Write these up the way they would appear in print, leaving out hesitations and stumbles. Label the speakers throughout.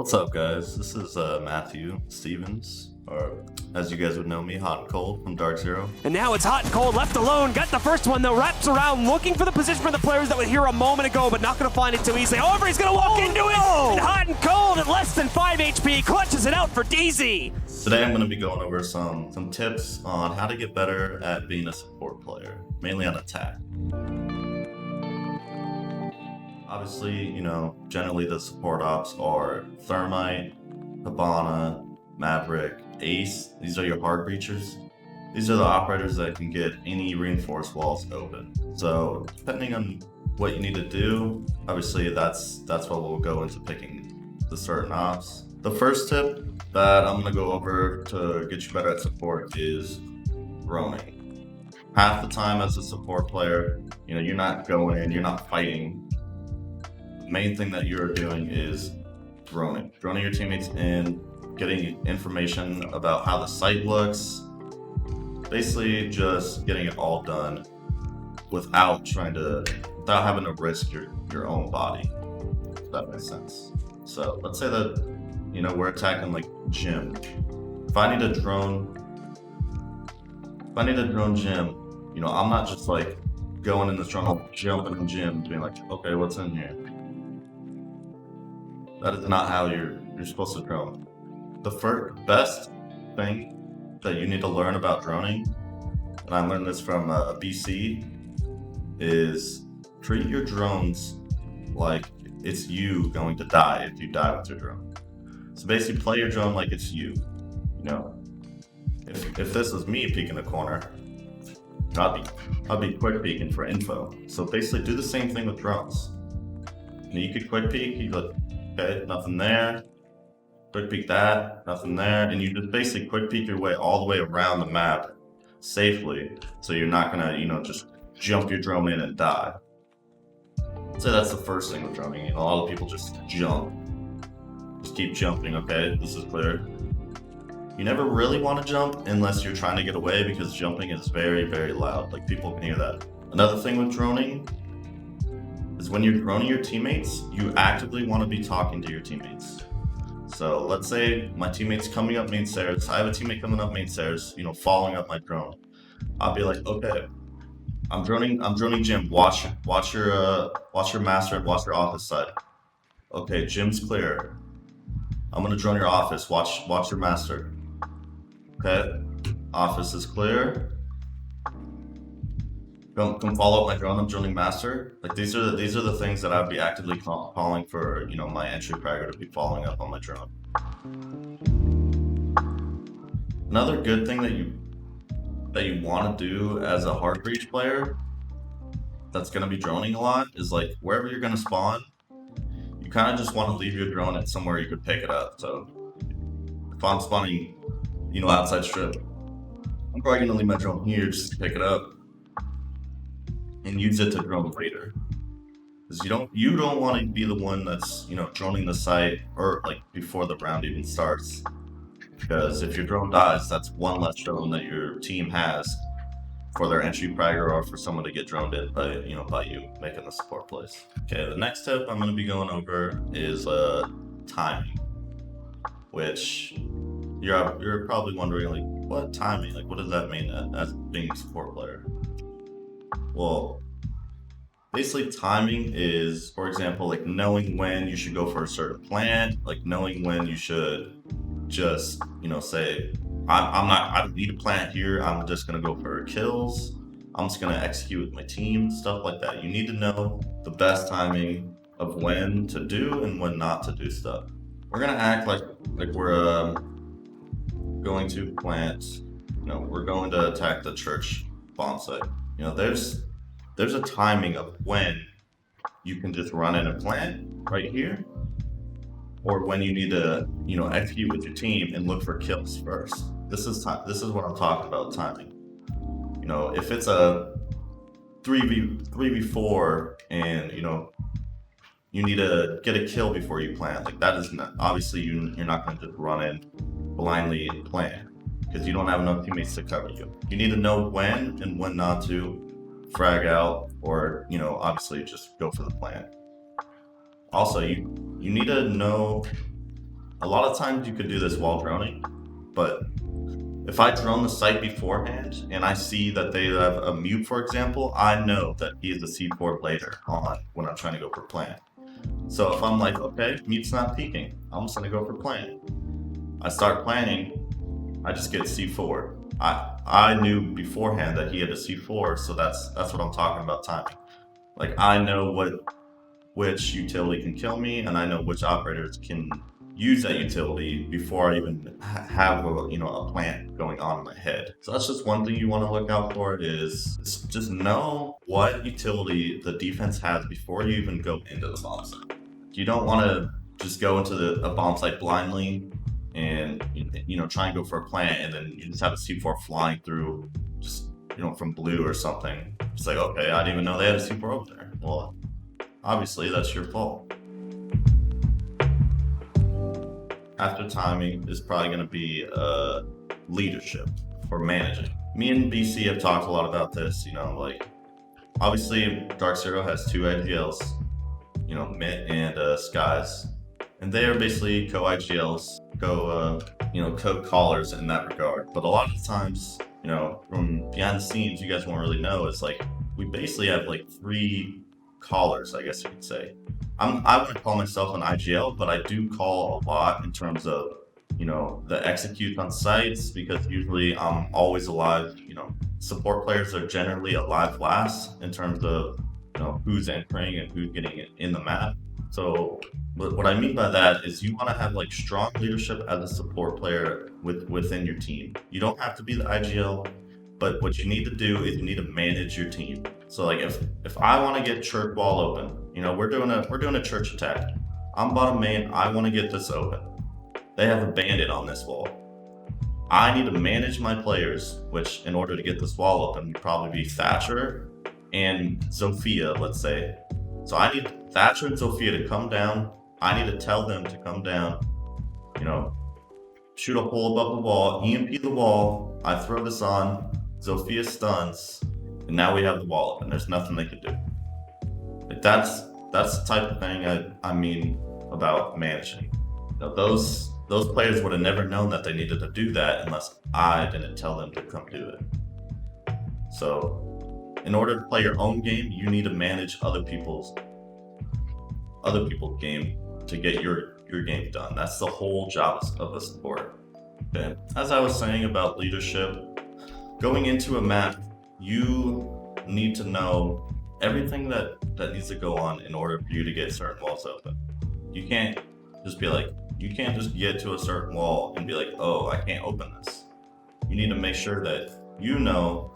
Speaker 1: What's up, guys? This is Matthew Stevens, or as you guys would know me, Hot and Cold from DarkZero.
Speaker 2: And now it's Hot and Cold, left alone. Got the first one, though. Wraps around, looking for the position for the players that were here a moment ago, but not going to find it too easily. However, he's going to walk into it. And Hot and Cold at less than 5 HP clutches it out for DZ.
Speaker 1: Today I'm going to be going over some tips on how to get better at being a support player, mainly on attack. Obviously, generally the support ops are Thermite, Hibana, Maverick, Ace. These are your hard breachers. These are the operators that can get any reinforced walls open. So depending on what you need to do, obviously that's what we'll go into picking the certain ops. The first tip that I'm gonna go over to get you better at support is droning. Half the time as a support player, you're not going in, you're not fighting. Main thing that you're doing is droning your teammates in, getting information about how the site looks, basically just getting it all done without having to risk your own body, if that makes sense. So let's say that we're attacking like gym. If I need to drone gym, I'm not just like going in the drone, jumping in gym, being like, okay, what's in here? That is not how you're supposed to drone. The best thing that you need to learn about droning, and I learned this from BC, is treat your drones like it's you going to die if you die with your drone. So basically play your drone like it's you. If this was me peeking a corner, I'd be quick peeking for info. So basically do the same thing with drones. You could quick peek, you go, okay, nothing there. Quick peek that, nothing there. And you just basically quick peek your way all the way around the map safely. So you're not gonna, just jump your drone in and die. So that's the first thing with droning. A lot of people just jump. Just keep jumping, okay? This is clear. You never really want to jump unless you're trying to get away, because jumping is very, very loud. Like, people can hear that. Another thing with droning is when you're droning your teammates, you actively want to be talking to your teammates. So let's say my teammate's coming up main stairs. I have a teammate coming up main stairs, following up my drone. I'll be like, okay, I'm droning gym. Watch your master and watch your office side. Okay, gym's clear. I'm gonna drone your office. Watch your master. Okay, office is clear. Come follow up my drone. I'm droning master. Like, these are the things that I'd be actively calling for, my entry fragger to be following up on my drone. Another good thing that you want to do as a hard breach player that's going to be droning a lot is, like, wherever you're going to spawn, you kind of just want to leave your drone at somewhere you could pick it up. So if I'm spawning, outside strip, I'm probably going to leave my drone here just to pick it up and use it to drone later. Because you don't want to be the one that's, droning the site or like before the round even starts. Because if your drone dies, that's one less drone that your team has for their entry fragger or for someone to get droned in by you making the support plays. Okay, the next tip I'm going to be going over is timing, which you're probably wondering, like, what timing? Like, what does that mean as being a support player? Well, basically timing is, for example, like knowing when you should go for a certain plant, like knowing when you should just, say, I don't need a plant here, I'm just gonna go for kills, I'm just gonna execute with my team, stuff like that. You need to know the best timing of when to do and when not to do stuff. We're gonna act like we're going to plant, we're going to attack the church bomb site. There's a timing of when you can just run in a plant right here, or when you need to, execute with your team and look for kills first. This is what I'm talking about, timing. If it's a 3v4 and you need to get a kill before you plant, like, that is not, obviously you're not going to just run in blindly and plant, because you don't have enough teammates to cover you. You need to know when and when not to frag out, or obviously just go for the plant. Also, you need to know a lot of times you could do this while droning, but if I drone the site beforehand and I see that they have a mute, for example, I know that he is a C4 blader on when I'm trying to go for plant. So if I'm like, okay, mute's not peeking, I'm just gonna go for plant. I start planning, I just get C4. I knew beforehand that he had a C4, so that's what I'm talking about timing. Like, I know which utility can kill me, and I know which operators can use that utility before I even have a plant going on in my head. So that's just one thing you want to look out for, is just know what utility the defense has before you even go into the bomb site. You don't want to just go into a bomb site blindly and try and go for a plant, and then you just have a C4 flying through just from blue or something. It's like, okay, I didn't even know they had a C4 over there. Well, obviously that's your fault. After timing is probably going to be leadership or managing. Me and BC have talked a lot about this. Like, obviously DarkZero has 2 IGLs, Mint and Skies, and they are basically co-IGLs, co-callers in that regard. But a lot of the times, from behind the scenes, you guys won't really know, it's like we basically have like 3 callers, I guess you could say. I wouldn't call myself an IGL, but I do call a lot in terms of, the execute on sites, because usually I'm always alive. Support players are generally alive last in terms of, who's entering and who's getting in the map. So what I mean by that is you want to have like strong leadership as a support player within your team. You don't have to be the IGL, but what you need to do is you need to manage your team. So like if I want to get church wall open, we're doing a church attack. I'm bottom main, I want to get this open. They have a bandit on this wall. I need to manage my players, which in order to get this wall open would probably be Thatcher and Zofia, let's say. So I need Thatcher and Zofia to come down. I need to tell them to come down, shoot a hole above the wall, EMP the wall, I throw this on, Zofia stuns, and now we have the wall up, and there's nothing they can do. Like, that's the type of thing I mean about managing. Those players would have never known that they needed to do that unless I didn't tell them to come do it. So in order to play your own game, you need to manage other people's game to get your game done. That's the whole job of a support. Okay. As I was saying about leadership, going into a map, you need to know everything that needs to go on in order for you to get certain walls open. You can't just get to a certain wall and be like, oh, I can't open this. You need to make sure that you know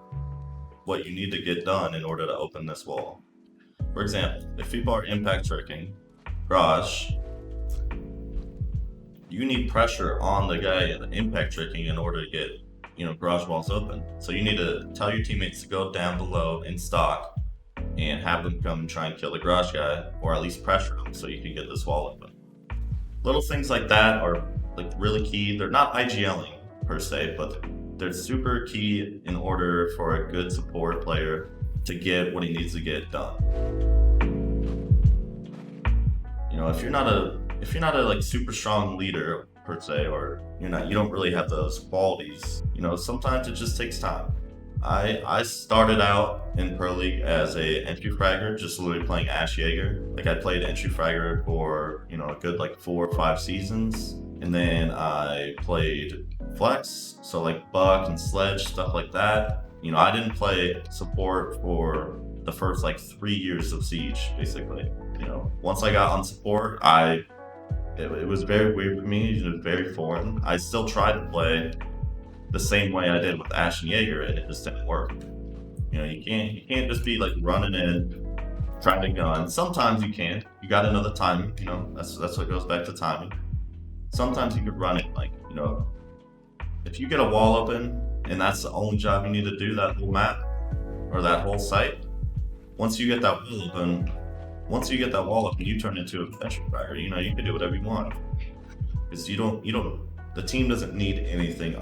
Speaker 1: what you need to get done in order to open this wall. For example, if people are impact tricking garage, you need pressure on the guy in the impact tricking in order to get garage walls open. So you need to tell your teammates to go down below in stock and have them come and try and kill the garage guy, or at least pressure him so you can get this wall open. Little things like that are like really key. They're not IGLing per se, but they're super key in order for a good support player to get what he needs to get done. If you're not a like super strong leader per se, or you don't really have those qualities, sometimes it just takes time. I started out in Pro League as a entry fragger, just literally playing Ash Jaeger. Like, I played entry fragger for a good like 4 or 5 seasons, and then I played flex, so like Buck and Sledge, stuff like that. I didn't play support for the first like 3 years of Siege, basically. Once I got on support, it was very weird for me. It was very foreign. I still tried to play the same way I did with Ash and Jaeger, and it just didn't work. You can't just be like running in, trying to gun. Sometimes you can. You got to know the timing. That's what goes back to timing. Sometimes you could run it like, if you get a wall open and that's the only job you need to do, that whole map or that whole site. Once you get that wall open, you turn into a entry fragger. You can do whatever you want, because the team doesn't need anything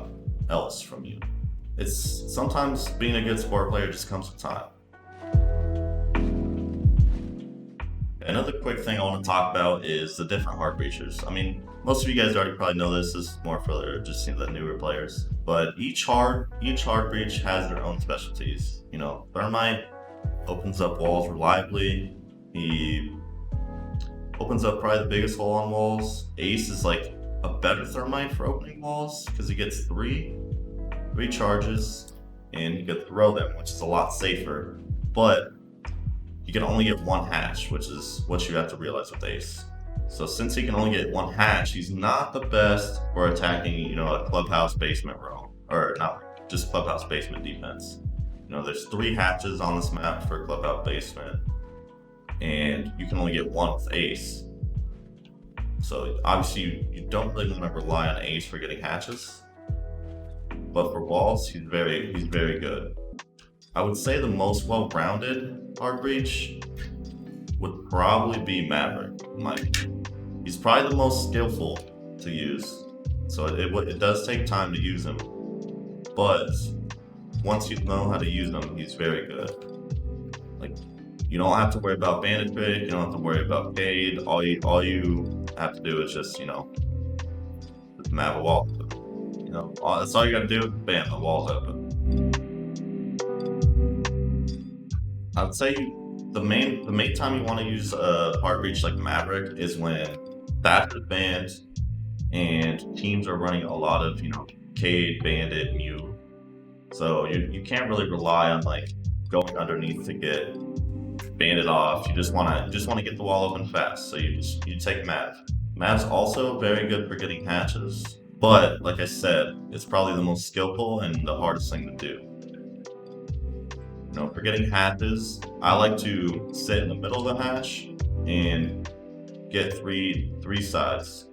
Speaker 1: else from you. It's sometimes being a good support player just comes with time. Another quick thing I want to talk about is the different heart breachers. I mean, most of you guys already probably know this. This is more for just the newer players. But each heart breach has their own specialties. You know, Thermite opens up walls reliably. He opens up probably the biggest hole on walls. Ace is like a better Thermite for opening walls because he gets three charges and you can throw them, which is a lot safer. But you can only get one hatch, which is what you have to realize with Ace. So since he can only get one hatch, he's not the best for attacking, you know, a clubhouse basement row, or not just clubhouse basement defense. You know, there's 3 hatches on this map for clubhouse basement, and you can only get one with Ace. So obviously you don't really want to rely on Ace for getting hatches, but for walls, he's very good. I would say the most well-rounded hard breach would probably be Maverick. He's probably the most skillful to use, so it does take time to use him, but once you know how to use him, he's very good. Like, you don't have to worry about bandit pick, you don't have to worry about Cade. All you have to do is just, you know, map a wall. You know, that's all you gotta do. Bam, the wall's open. I'd say the main time you want to use a hard breach like Maverick is when Thatch is banned and teams are running a lot of, you know, Cade, Bandit, Mew. So you can't really rely on like going underneath to get Bandit off. You just want to get the wall open fast. So you take Mav. Mav's also very good for getting hatches, but like I said, it's probably the most skillful and the hardest thing to do. You know, for getting hatches, I like to sit in the middle of the hatch and get three sides.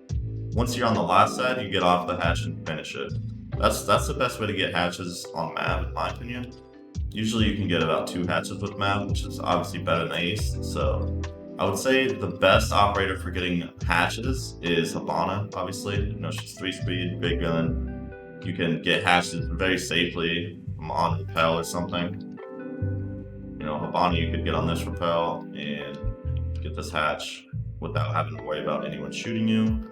Speaker 1: Once you're on the last side, you get off the hatch and finish it. That's the best way to get hatches on Mav, in my opinion. Usually you can get about 2 hatches with Mav, which is obviously better than Ace. So I would say the best operator for getting hatches is Habana, obviously. You know, she's 3 speed, big gun. You can get hatches very safely from on rappel or something. You know, Habana, you could get on this rappel and get this hatch without having to worry about anyone shooting you.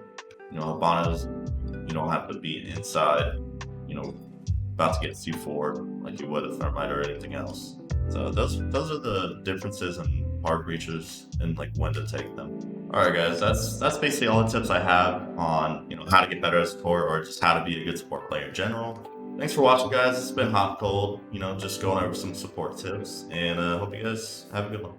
Speaker 1: You know, Habana's, you don't have to be inside, you know, about to get C4 like you would a Thermite or anything else. So those are the differences in hard breachers and like when to take them. All right, guys, that's basically all the tips I have on, you know, how to get better at support or just how to be a good support player in general. Thanks for watching, guys. It's been hot cold, you know, just going over some support tips, and hope you guys have a good one.